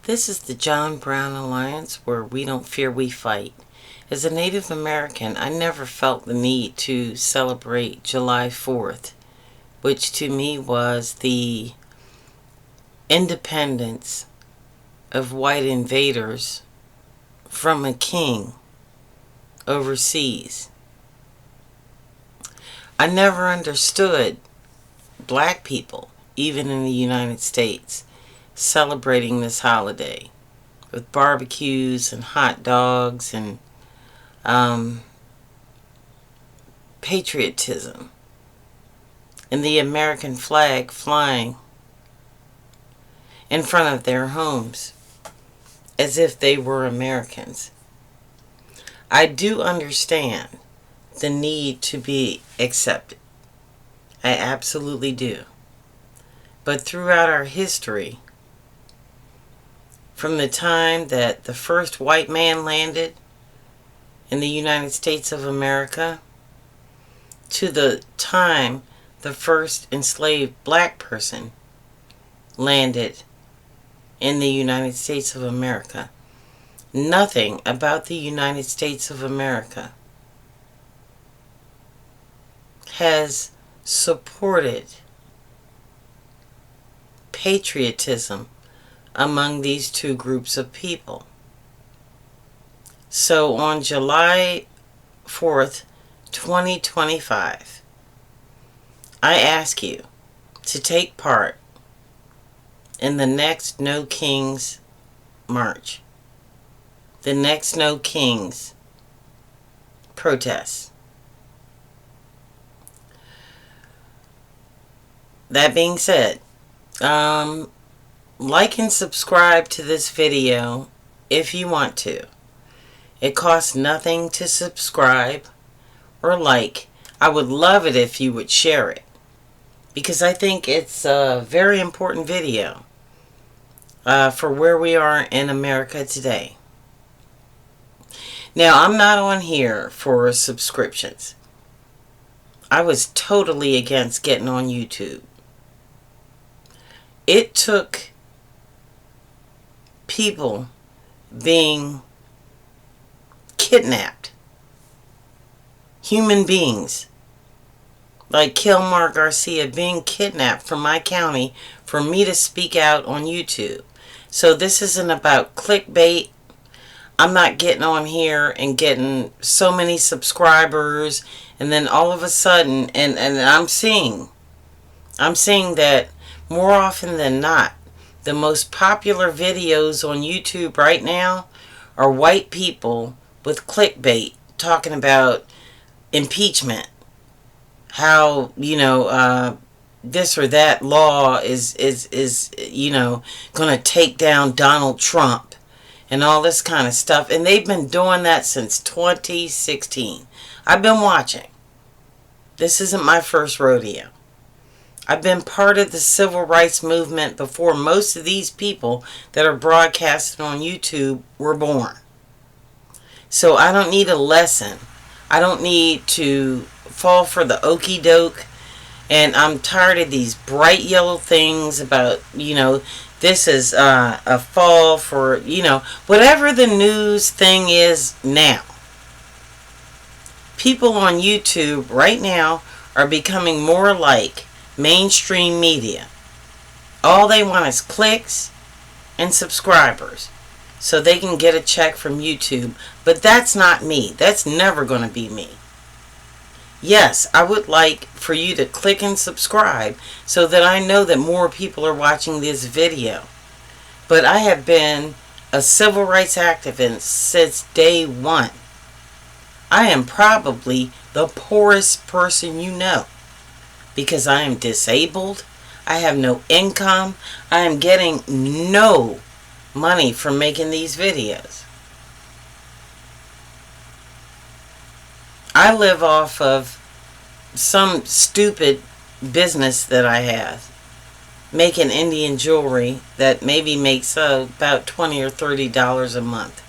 This is the John Brown Alliance, where we don't fear, we fight. As a Native American, I never felt the need to celebrate July 4th, which to me was the independence of white invaders from a king overseas. I never understood black people, even in the United States, celebrating this holiday with barbecues and hot dogs and patriotism and the American flag flying in front of their homes as if they were Americans. I do understand the need to be accepted. I absolutely do. But throughout our history, from the time that the first white man landed in the United States of America to the time the first enslaved black person landed in the United States of America, nothing about the United States of America has supported patriotism among these two groups of people. So on July 4th, 2025, I ask you to take part in the next No Kings March, the next No Kings protest. That being said, like and subscribe to this video if you want to. It costs nothing to subscribe or like. I would love it if you would share it, because I think it's a very important video for where we are in America today. Now, I'm not on here for subscriptions. I was totally against getting on YouTube. It took people being kidnapped, human beings like Kilmar Garcia being kidnapped from my county for me to speak out on YouTube. So this isn't about clickbait. I'm not getting on here and getting so many subscribers and then all of a sudden, and I'm seeing that more often than not, the most popular videos on YouTube right now are white people with clickbait talking about impeachment. How, this or that law is going to take down Donald Trump and all this kind of stuff. And they've been doing that since 2016. I've been watching. This isn't my first rodeo. I've been part of the civil rights movement before most of these people that are broadcasted on YouTube were born. So I don't need a lesson. I don't need to fall for the okie doke. And I'm tired of these bright yellow things about, this is a fall for, whatever the news thing is now. People on YouTube right now are becoming more like mainstream media. All they want is clicks and subscribers so they can get a check from YouTube. But that's not me. That's never going to be me. Yes, I would like for you to click and subscribe so that I know that more people are watching this video. But I have been a civil rights activist since day one. I am probably the poorest person you know, because I am disabled. I have no income. I am getting no money from making these videos. I live off of some stupid business that I have, making Indian jewelry that maybe makes about $20 or $30 a month.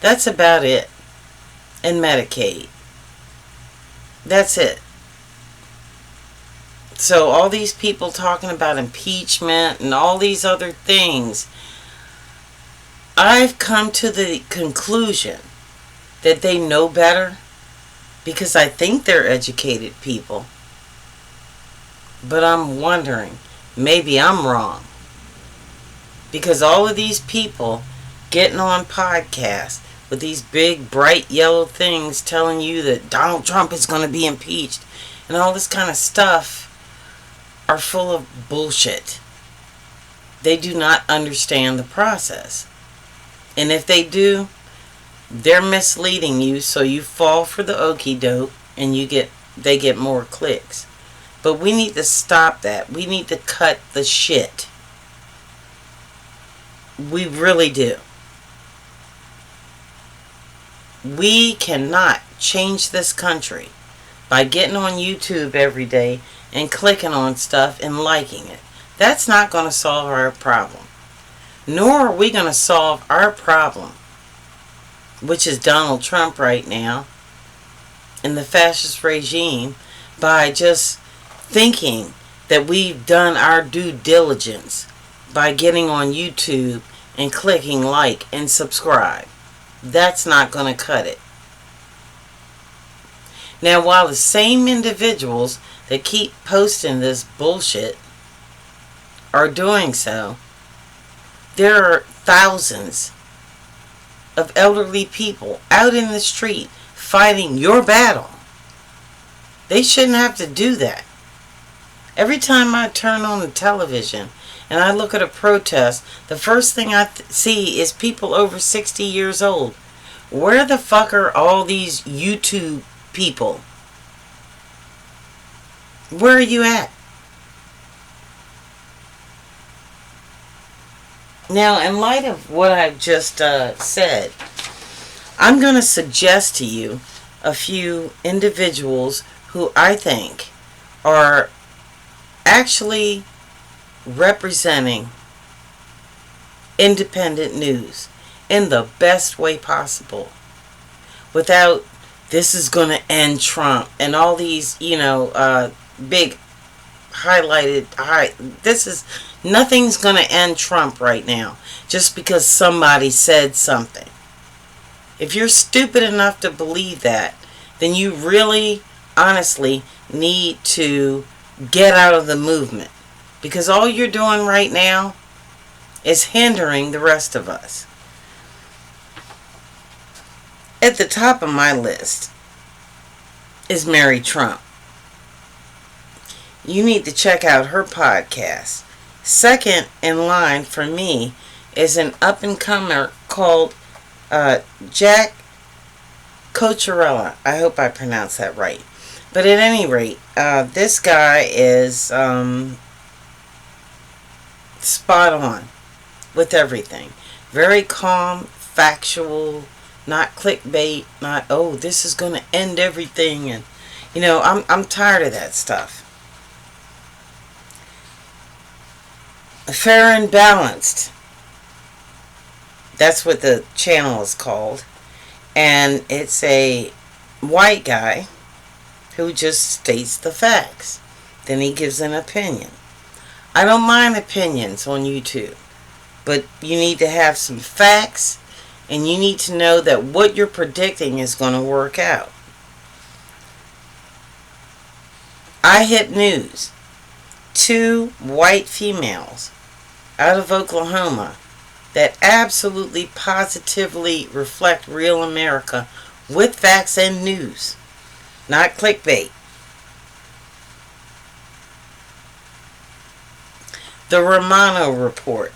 That's about it. And Medicaid. That's it. So all these people talking about impeachment and all these other things, I've come to the conclusion that they know better because I think they're educated people. But I'm wondering, maybe I'm wrong. Because all of these people getting on podcasts with these big bright yellow things telling you that Donald Trump is going to be impeached and all this kind of stuff are full of bullshit. They do not understand the process. And if they do, they're misleading you so you fall for the okie doke and they get more clicks. But we need to stop that. We need to cut the shit. We really do. We cannot change this country by getting on YouTube every day and clicking on stuff and liking it. That's not going to solve our problem. Nor are we going to solve our problem, which is Donald Trump right now and the fascist regime, by just thinking that we've done our due diligence by getting on YouTube and clicking like and subscribe. That's not going to cut it. Now, while the same individuals that keep posting this bullshit are doing so, there are thousands of elderly people out in the street fighting your battle. They shouldn't have to do that. Every time I turn on the television and I look at a protest, the first thing I see is people over 60 years old. Where the fuck are all these YouTube people? Where are you at? Now, in light of what I've just said, I'm going to suggest to you a few individuals who I think are actually representing independent news in the best way possible, without this is going to end Trump and all these, big highlighted. Nothing's going to end Trump right now just because somebody said something. If you're stupid enough to believe that, then you really, honestly, need to get out of the movement. Because all you're doing right now is hindering the rest of us. At the top of my list is Mary Trump. You need to check out her podcast. Second in line for me is an up-and-comer called Jack Cocherella. I hope I pronounced that right. But at any rate, this guy is spot on with everything. Very calm, factual, not clickbait, not, oh, this is going to end everything. And, I'm tired of that stuff. Fair and Balanced. That's what the channel is called. And it's a white guy who just states the facts. Then he gives an opinion. I don't mind opinions on YouTube, but you need to have some facts, and you need to know that what you're predicting is going to work out. I Hit News. 2 white females out of Oklahoma that absolutely positively reflect real America with facts and news, not clickbait. The Romano Report.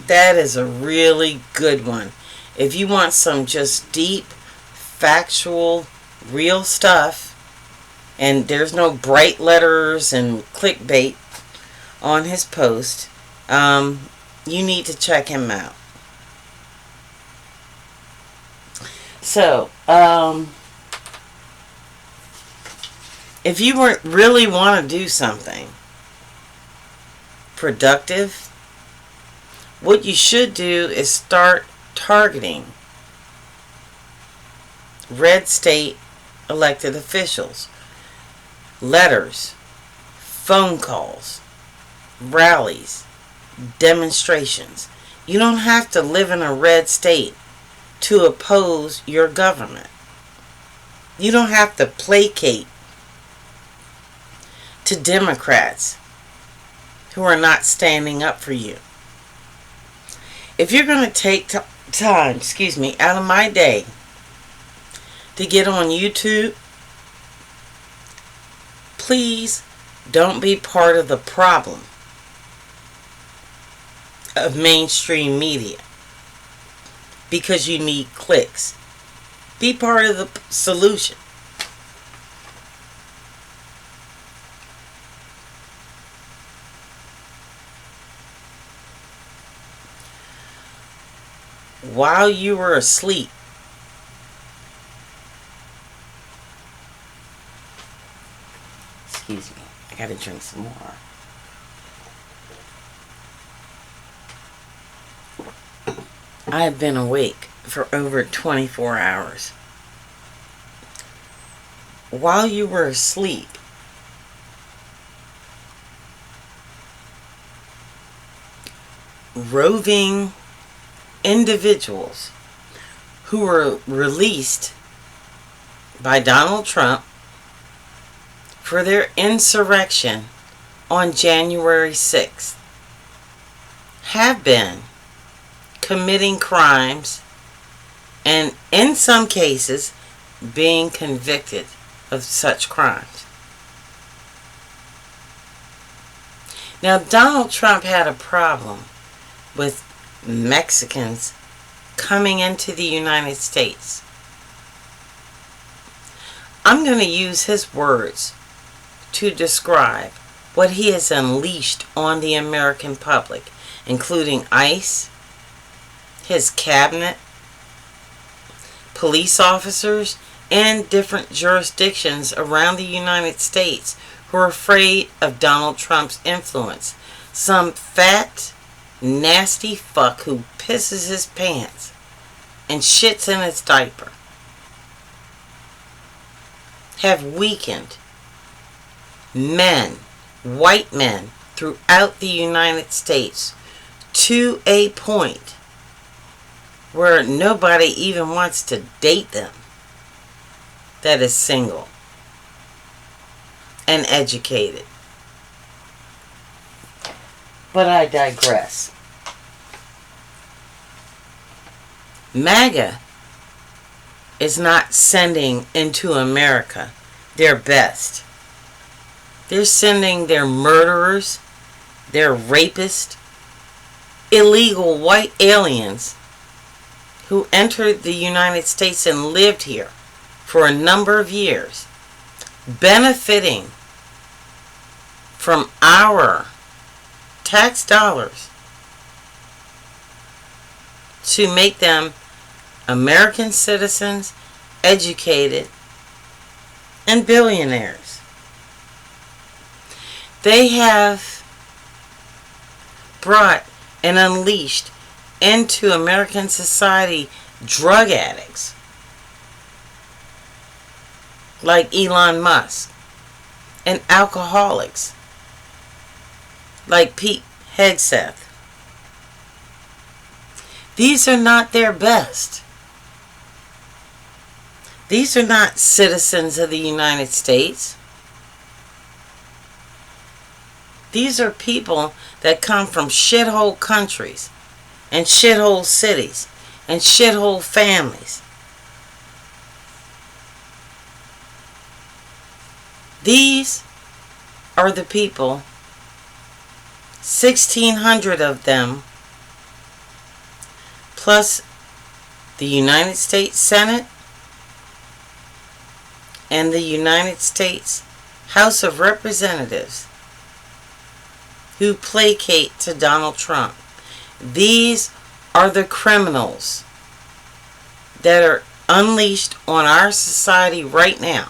That is a really good one. If you want some just deep, factual, real stuff, and there's no bright letters and clickbait on his post, you need to check him out. So, if you really want to do something productive, what you should do is start targeting red state elected officials. Letters, phone calls, rallies, demonstrations. You don't have to live in a red state to oppose your government. You don't have to placate to Democrats who are not standing up for you. If you're going to take time, out of my day to get on YouTube, please don't be part of the problem of mainstream media because you need clicks. Be part of the solution. While you were asleep, excuse me, I gotta drink some more. I have been awake for over 24 hours. While you were asleep, roving individuals who were released by Donald Trump for their insurrection on January 6th have been committing crimes and in some cases being convicted of such crimes. Now, Donald Trump had a problem with Mexicans coming into the United States. I'm going to use his words to describe what he has unleashed on the American public, including ICE, his cabinet, police officers, and different jurisdictions around the United States who are afraid of Donald Trump's influence. Some fat, nasty fuck who pisses his pants and shits in his diaper have weakened men, white men, throughout the United States to a point where nobody even wants to date them that is single and educated. But I digress. MAGA is not sending into America their best. They're sending their murderers, their rapists, illegal white aliens who entered the United States and lived here for a number of years, benefiting from our tax dollars to make them American citizens, educated, and billionaires. They have brought and unleashed into American society drug addicts like Elon Musk and alcoholics like Pete Hegseth. These are not their best. These are not citizens of the United States. These are people that come from shithole countries and shithole cities and shithole families. These are the people, 1,600 of them, plus the United States Senate and the United States House of Representatives, who placate to Donald Trump. These are the criminals that are unleashed on our society right now.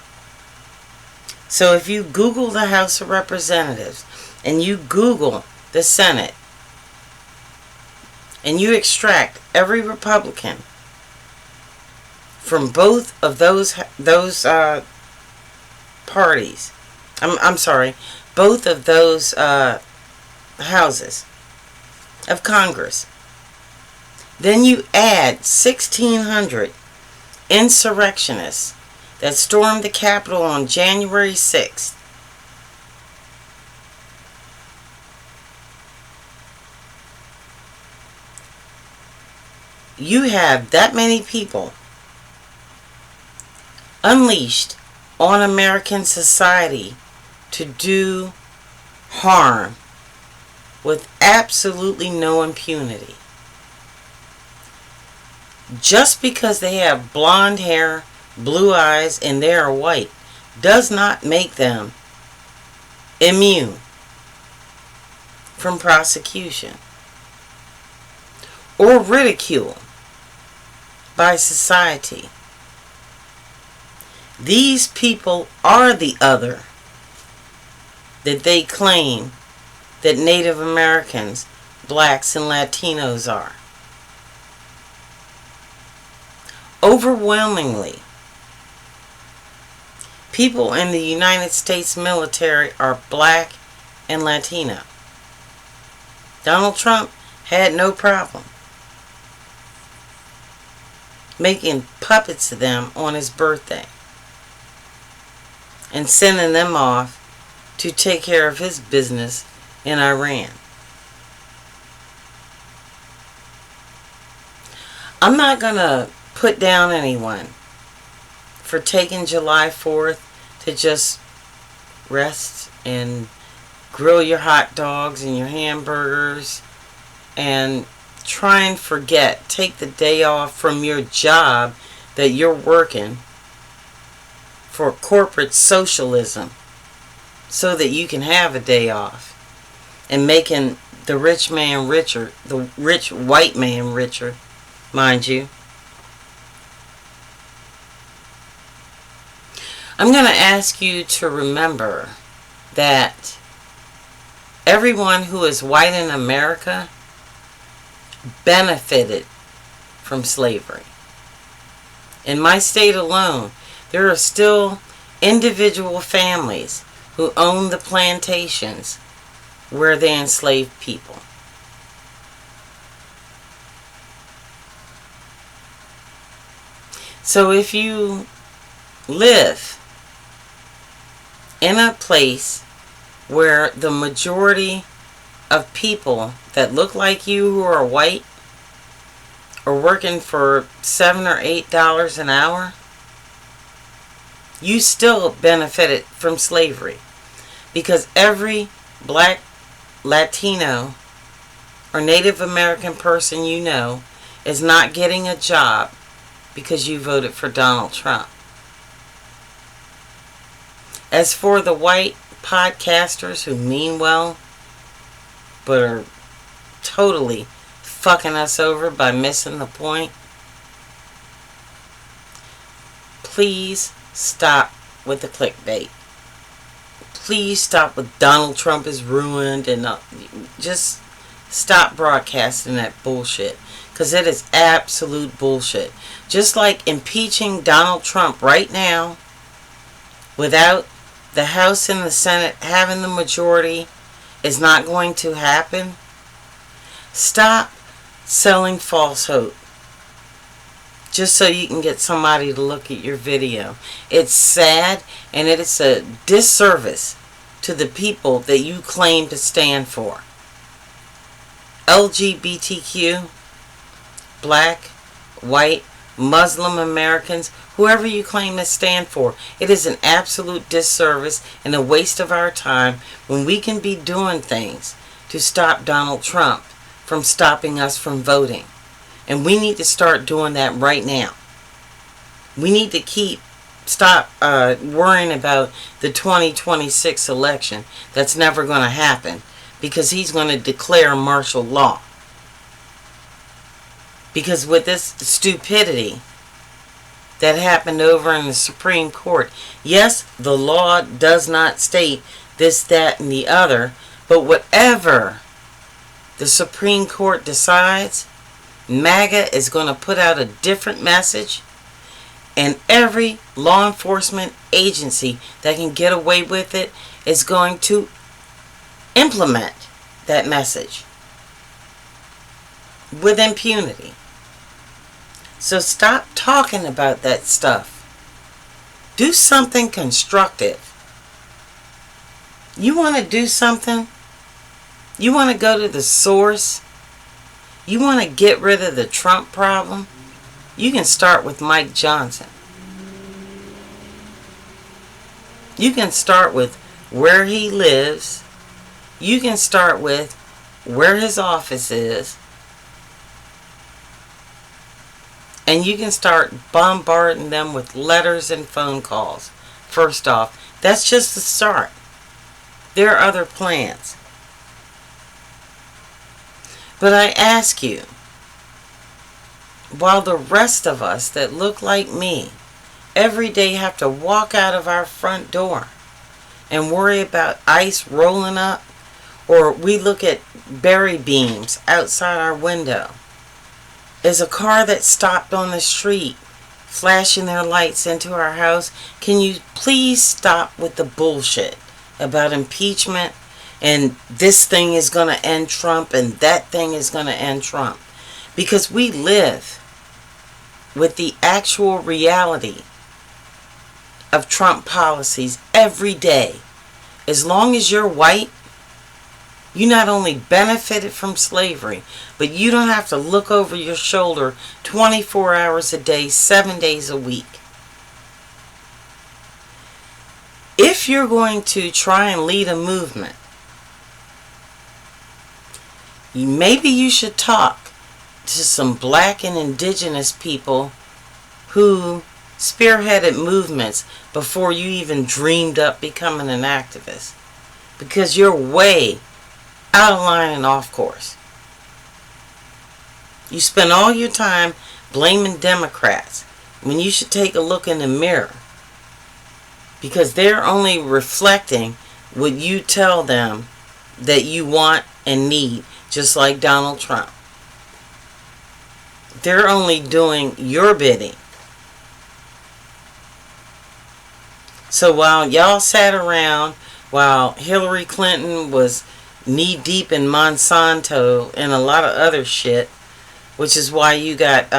So if you Google the House of Representatives and you Google the Senate and you extract every Republican from both of those parties, both of those houses of Congress, Then you add 1,600 insurrectionists that stormed the Capitol on January 6th. You have that many people unleashed on American society to do harm with absolutely no impunity. Just because they have blonde hair, blue eyes, and they are white does not make them immune from prosecution or ridicule by society. These people are the other that they claim that Native Americans, blacks, and Latinos are. Overwhelmingly, people in the United States military are black and Latino. Donald Trump had no problem making puppets of them on his birthday and sending them off to take care of his business in Iran. I'm not going to put down anyone for taking July 4th to just rest and grill your hot dogs and your hamburgers and try and forget. Take the day off from your job that you're working for corporate socialism so that you can have a day off and making the rich man richer, the rich white man richer, mind you. I'm going to ask you to remember that everyone who is white in America benefited from slavery. In my state alone, there are still individual families who own the plantations where they enslaved people. So if you live in a place where the majority of people that look like you who are white are working for $7 or $8 an hour, you still benefited from slavery, because every black, Latino, or Native American person you know is not getting a job because you voted for Donald Trump. As for the white podcasters who mean well but are totally fucking us over by missing the point, please stop with the clickbait. Please stop with Donald Trump is ruined and just stop broadcasting that bullshit, because it is absolute bullshit. Just like impeaching Donald Trump right now without the House and the Senate having the majority is not going to happen. Stop selling false hope just so you can get somebody to look at your video. It's sad, and it is a disservice to the people that you claim to stand for. LGBTQ, black, white, Muslim Americans, whoever you claim to stand for. It is an absolute disservice and a waste of our time when we can be doing things to stop Donald Trump from stopping us from voting. And we need to start doing that right now. We need to stop worrying about the 2026 election. That's never going to happen, because he's going to declare martial law. Because with this stupidity that happened over in the Supreme Court, yes, the law does not state this, that, and the other, but whatever the Supreme Court decides, MAGA is going to put out a different message, and every law enforcement agency that can get away with it is going to implement that message with impunity. So stop talking about that stuff. Do something constructive. You want to do something? You want to go to the source? You want to get rid of the Trump problem? You can start with Mike Johnson. You can start with where he lives. You can start with where his office is. And you can start bombarding them with letters and phone calls. First off, that's just the start. There are other plans. But I ask you, while the rest of us that look like me every day have to walk out of our front door and worry about ice rolling up, or we look at berry beams outside our window, is a car that stopped on the street flashing their lights into our house? Can you please stop with the bullshit about impeachment and this thing is going to end Trump and that thing is going to end Trump? Because we live with the actual reality of Trump policies every day. As long as you're white, you not only benefited from slavery, but you don't have to look over your shoulder 24 hours a day, 7 days a week. If you're going to try and lead a movement, maybe you should talk to some black and indigenous people who spearheaded movements before you even dreamed up becoming an activist. Because you're way out of line and off course. You spend all your time blaming Democrats when you should take a look in the mirror, because they're only reflecting what you tell them that you want and need, just like Donald Trump. They're only doing your bidding. So while y'all sat around, while Hillary Clinton was knee deep in Monsanto and a lot of other shit, which is why you got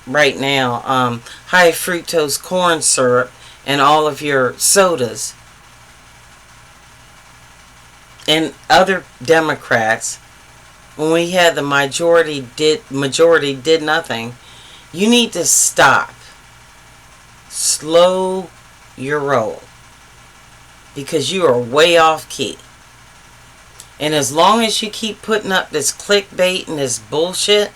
right now high fructose corn syrup and all of your sodas, and other Democrats, when we had the majority did nothing. You need to stop. Slow your roll, because you are way off key. And as long as you keep putting up this clickbait and this bullshit,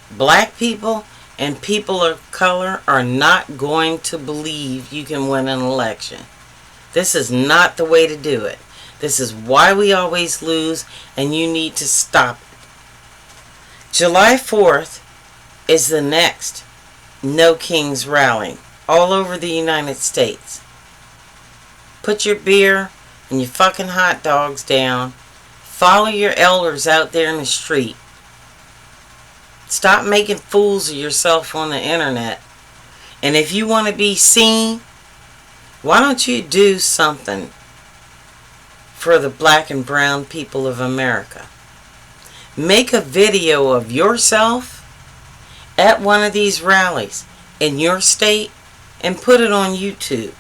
black people and people of color are not going to believe you can win an election. This is not the way to do it. This is why we always lose, and you need to stop it. July 4th is the next No Kings rally all over the United States. Put your beer and your fucking hot dogs down. Follow your elders out there in the street. Stop making fools of yourself on the internet. And if you want to be seen, why don't you do something for the black and brown people of America? Make a video of yourself at one of these rallies in your state and put it on YouTube.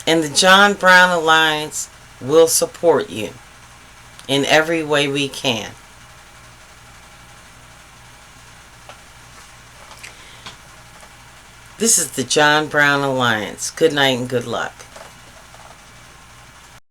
And the John Brown Alliance will support you in every way we can. This is the John Brown Alliance. Good night and good luck.